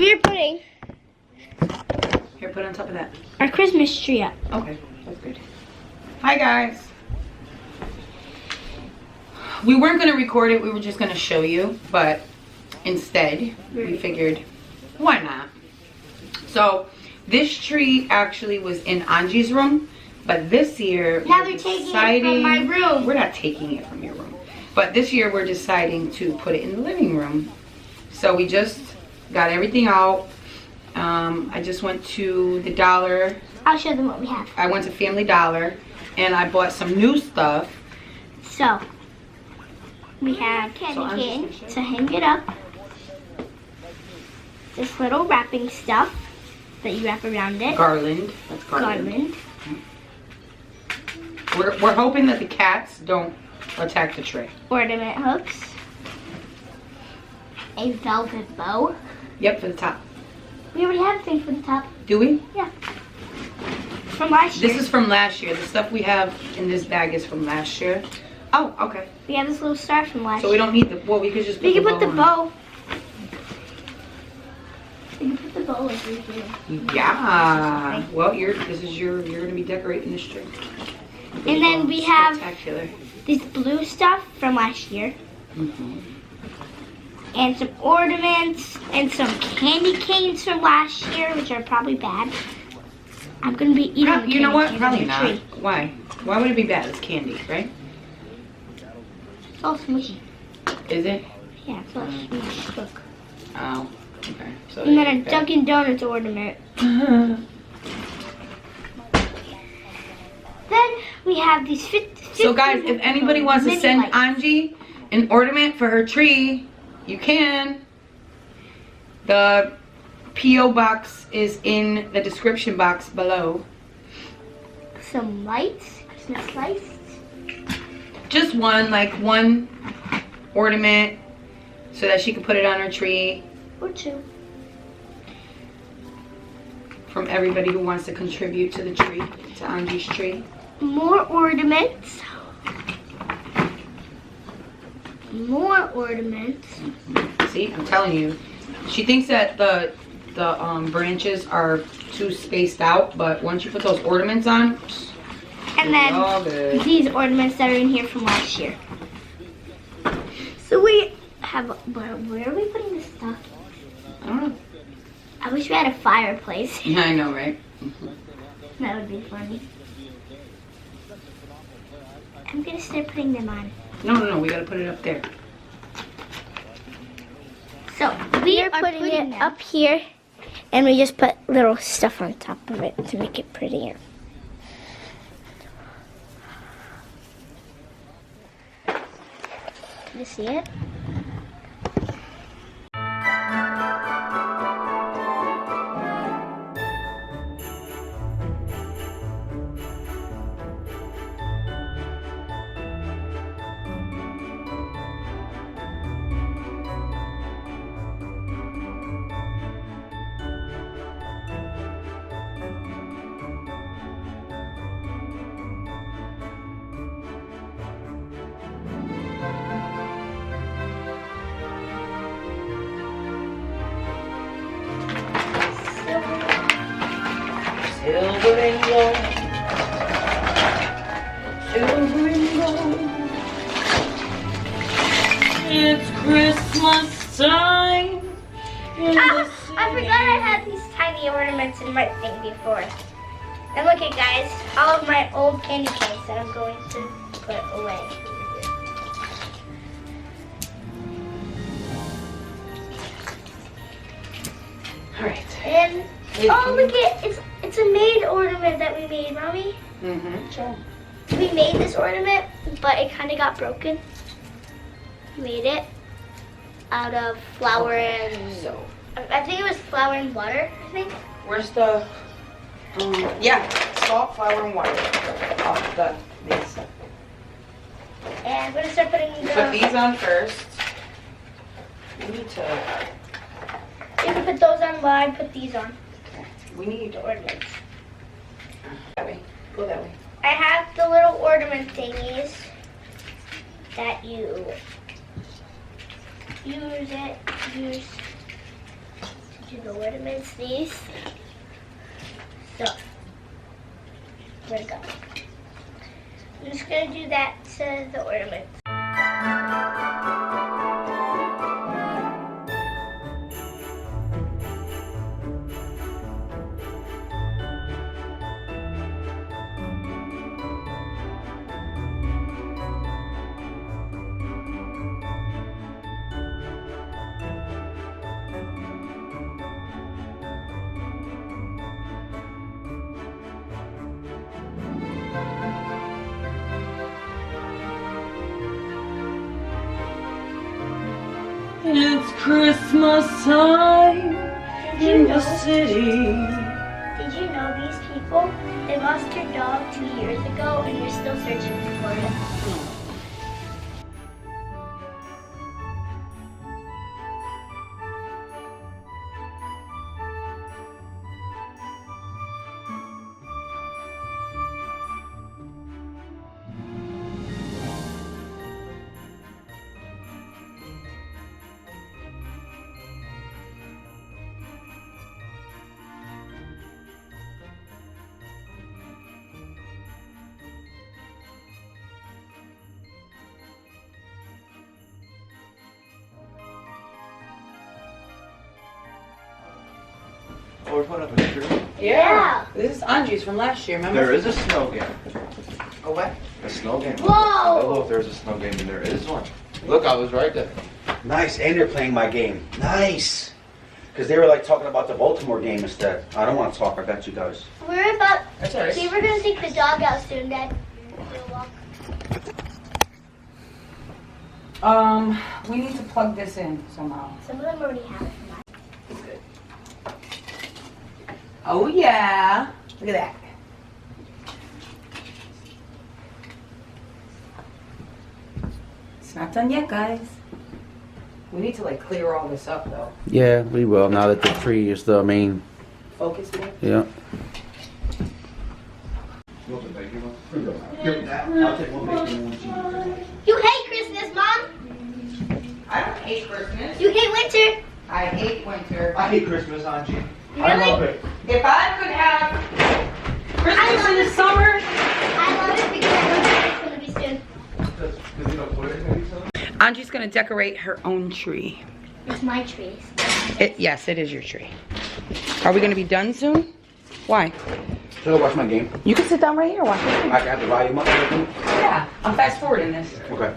We are putting Here, put it on top of that. our Christmas tree up. Okay, that's good. Hi guys. We weren't going to record it, we were just going to show you, but instead we figured, why not? So this tree actually was in Angie's room, but this year Now they're taking it from my room. We're not taking it from your room, but this year we're deciding to put it in the living room. So we just got everything out. I just went to the dollar. I'll show them what we have. I went to Family Dollar and I bought some new stuff. So we have candy cane to hang it up. This little wrapping stuff that you wrap around it. Garland. That's Garland. We're hoping that the cats don't attack the tray. Ornament hooks. A velvet bow. Yep, for the top. We already have a thing for the top. Do we? Yeah. From last year. This is from last year. The stuff we have in this bag is from last year. Oh, okay. We have this little star from last year. So we don't need the, well, we could just put We can the put the bow bow. We can put the bow like right here. on. Yeah. Well, you're gonna be decorating this tree. And then we have Spectacular. this blue stuff from last year. Mm-hmm. And some ornaments and some candy canes from last year, which are probably bad. I'm gonna be eating the You know what? candy Probably canes not. on the tree. Why? Why would it be bad? It's candy, right? It's all smushy. Is it? Yeah, it's all smushy. Look. Oh, okay. So And then a it's bad. Dunkin' Donuts ornament. Then we have these 50. So guys, if anybody wants to send Angie an ornament for her tree, you can. The P.O. box is in the description box below. Some lights, Christmas lights. Just one, like one ornament so that she can put it on her tree. Or two. From everybody who wants to contribute to the tree, to Angie's tree. More ornaments. More ornaments. See, I'm telling you. She thinks that the branches are too spaced out, but once you put those ornaments on, And all then good. these ornaments that are in here from last year. So we have, where are we putting this stuff? I don't know. I wish we had a fireplace. Yeah, I know, right? That would be funny. I'm gonna start putting them on. No, we gotta put it up there. So we are putting it up here, and we just put little stuff on top of it to make it prettier. You see it? Silver and gold. Silver and gold. It's Christmas time. I forgot I had these tiny ornaments in my thing before. And look at guys, all of my old candy canes that I'm going to put away. Alright. And oh look it's a maid ornament that we made, Mommy. Mm-hmm. We made this ornament, but it kind of got broken. Made it out of flour and So, I think it was flour and water. I think. where's the, yeah, salt, flour, and water off the base. And I'm gonna start putting Put these on first. We need to, You can put those on while I put these on. we need The ornaments. that way. Go that way. I have the little ornament thingies that you use do the ornaments, these. So, where'd it go? I'm just gonna do that to the ornaments. It's Christmas time in the city. Did you know these people, they lost their dog 2 years ago and they're still searching for it? Oh, we're putting up a tree? Yeah. This is Angie's from last year, remember? There is a snow game. A what? A snow game. Whoa! I don't know if there's a snow game, and there is one. Look, I was right there. Nice, and they're playing my game. Nice. Because they were like talking about the Baltimore game instead. I don't want to talk, I got you guys. We're about, That's all right. see, we're gonna take the dog out soon, Dad. We need to plug this in somehow. Some of them already have it. Oh yeah. Look at that. It's not done yet, guys. We need to like clear all this up though. Yeah, we will, now that the tree is the main. Focus me. Yeah. You hate Christmas, Mom? I don't hate Christmas. You hate winter? I hate winter. I hate Christmas, Angie. Really? I love it. If I could have Christmas in the summer. I love it because I know it's gonna be soon. Because you know what it's going to be so? Angie's gonna decorate her own tree. It's my trees. Yes, it is your tree. Are we gonna be done soon? Why? Should I watch my game? You can sit down right here, watch it. I have the volume up and everything? Yeah, I'm fast forwarding this. Okay.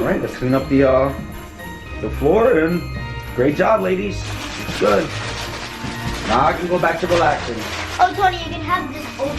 All right, let's clean up the floor, and great job, ladies. Good. Now I can go back to relaxing. Oh, Tony, you can have this old